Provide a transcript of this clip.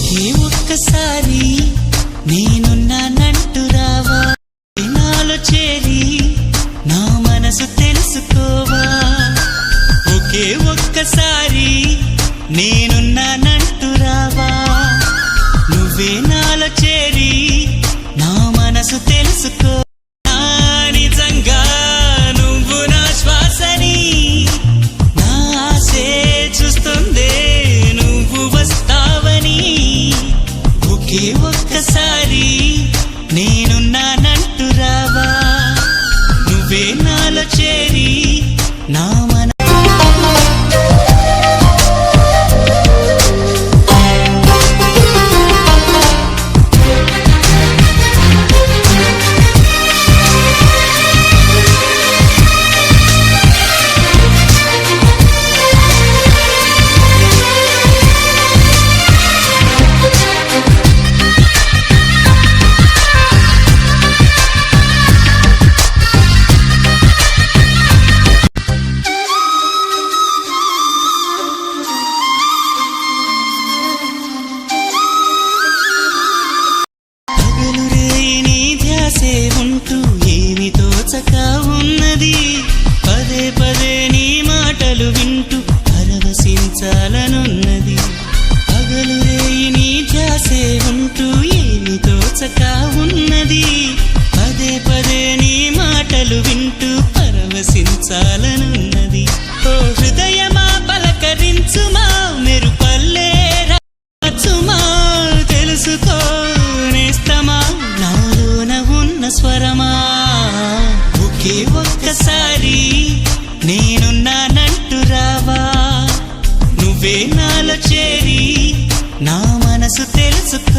ఒకే ఒక్కసారి నేనున్నానంటూ రావా, నాలో చేరి నా మనసు తెలుసుకోవా. ఒకే ఒక్కసారి నేనున్నానంటూ రావా, నువ్వే నాలో చేరి నా మనసు తెలుసుకో. నిజంగా నువ్వు నా శ్వాసని, నా ఆశే చూస్తుందే నువ్వు వస్తావని. ఒకే ఒక్కసారి నేనున్నానంటూ రావా, నువ్వే నాలో చేరి నా మన ఉంటూ ఏమి తోచక ఉన్నది. పదే పదే నీ మాటలు వింటూ పరవశించాలనున్నది. పగలు రేయి నీ ధ్యాసే ఉంటూ ఏమి తోచక ఉన్నది. పదే పదే నీ మాటలు వింటూ పరవశించాలనున్నది. ఓ హృదయమా పలకరించుమా, మెరుపల్లే రాచుమా, తెలుసుకో నేస్తమా నాలోన ఉన్న స్వరమా. ఒకే ఒక్కసారి నేనున్నానంటూ రావా, నువ్వే నాలో చేరి నా మనసు తెలుసుకో.